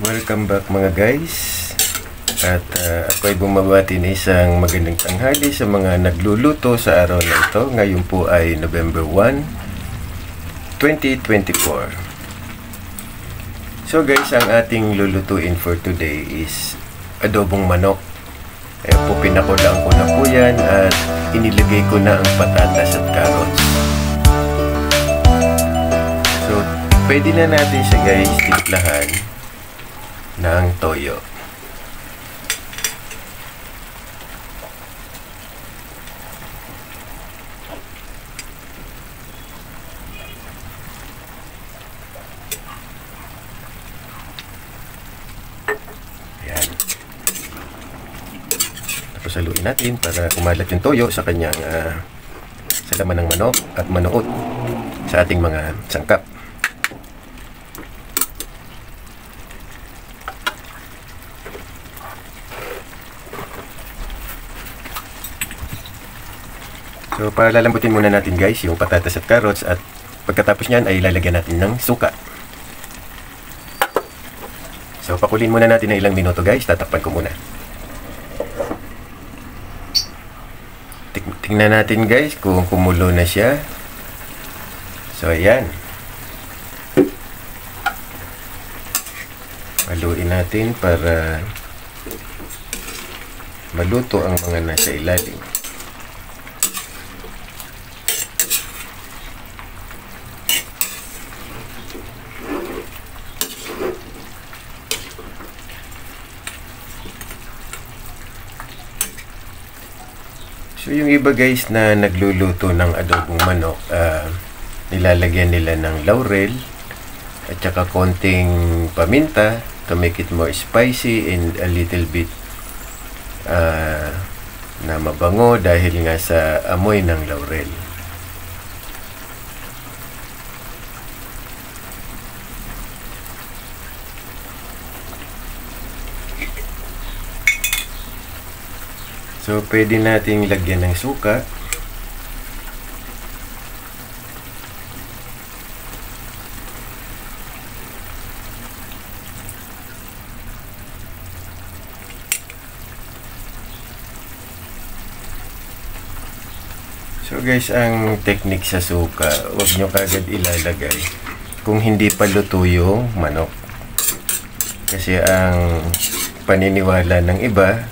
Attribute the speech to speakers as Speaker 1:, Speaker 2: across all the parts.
Speaker 1: Welcome back mga guys. At ako ay bumabati ng isang magandang tanghali sa mga nagluluto sa araw na ito. Ngayon po ay November 1, 2024. So guys, ang ating lulutuin for today is adobong manok. Ayan po, pinakulaan ko na po yan at inilagay ko na ang patatas at carrots. So, pwede na natin siya guys timplahan ng toyo. Ayan. Tapos haluin natin para kumalat yung toyo sa kanyang sa laman ng manok at manuot sa ating mga sangkap. So, palalambutin muna natin guys yung patatas at carrots at pagkatapos nyan ay lalagyan natin ng suka. So, pakulin muna natin ng ilang minuto guys. Tatakpan ko muna. Tingnan natin guys kung kumulo na siya. So, ayan. Haluin natin para maluto ang mga nasa ilalim. So, yung iba guys na nagluluto ng adobong manok, nilalagyan nila ng laurel at saka konting paminta to make it more spicy and a little bit na mabango dahil nga sa amoy ng laurel. So, pwede nating lagyan ng suka. So, guys, ang technique sa suka, huwag nyo kagad ilalagay kung hindi pa luto yung manok. Kasi ang paniniwala ng iba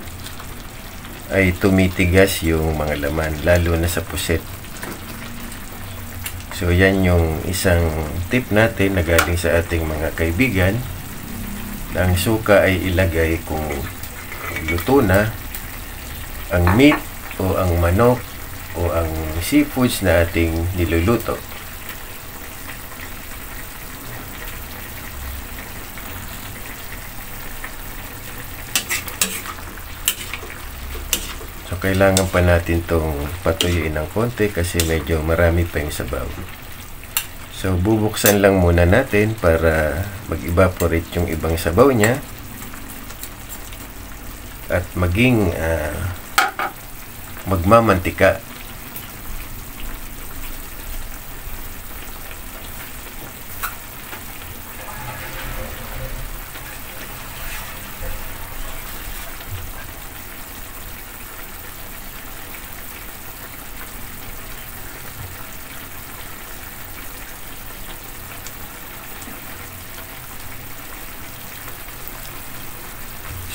Speaker 1: ay tumitigas yung mga laman, lalo na sa puset. So, yan yung isang tip natin na galing sa ating mga kaibigan. Ang suka ay ilagay kung luto na ang meat o ang manok o ang seafoods na ating niluluto. So, kailangan pa natin itong patuyuin ng konti kasi medyo marami pa yung sabaw. So, bubuksan lang muna natin para mag-evaporate yung ibang sabaw niya at maging magmamantika.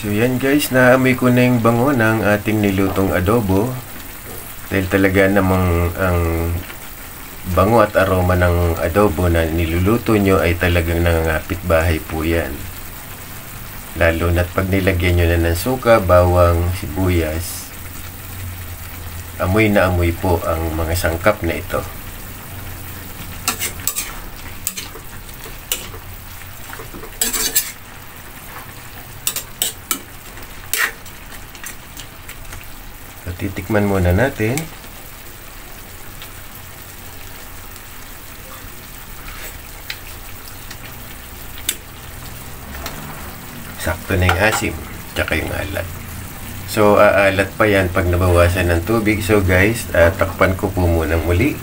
Speaker 1: So yan guys, naamoy ko na yung bango ng ating nilutong adobo. Dahil talaga namang ang bango at aroma ng adobo na niluluto nyo ay talagang nangangapit bahay po yan. Lalo na't pag nilagyan nyo na ng suka, bawang, sibuyas, amoy na amoy po ang mga sangkap na ito. Titikman muna natin. Sakto na yung asim tsaka yung alat. So, aalat pa yan pag nabawasan ng tubig. So guys, takpan ko po muna muli.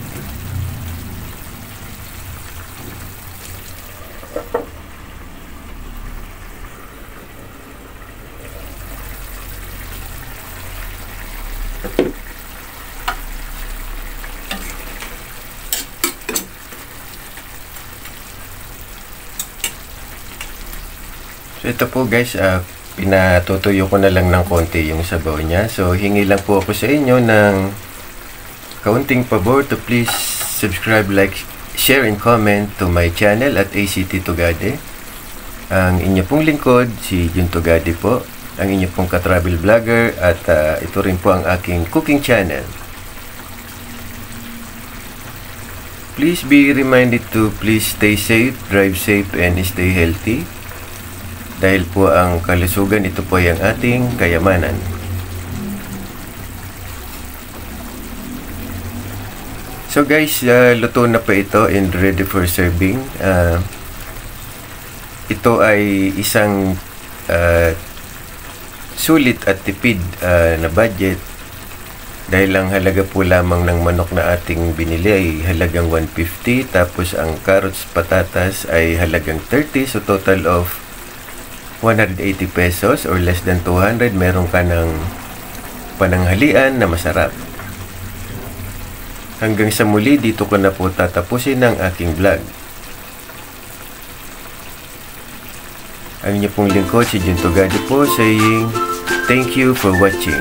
Speaker 1: So ito po guys, pinatutuyo ko na lang ng konti yung sabaw niya. So hingi lang po ako sa inyo ng kaunting pabor to please subscribe, like, share and comment to my channel at ACT Tugade. Ang inyo pong lingkod, si Jun Tugade po, ang inyo pong ka-travel vlogger, at ito rin po ang aking cooking channel. Please be reminded to please stay safe, drive safe, and stay healthy. Dahil po ang kalusugan, ito po ang ating kayamanan. So guys, luto na pa ito and ready for serving. Ito ay isang sulit at tipid na budget. Dahil ang halaga po lamang ng manok na ating binili ay halagang 150. Tapos ang carrots, patatas ay halagang 30. So total of 180 pesos or less than 200. Meron ka ng pananghalian na masarap. Hanggang sa muli, dito ko na po tatapusin ang aking vlog. Ang inyo pong lingkod, si Jun Tugade po, saying thank you for watching.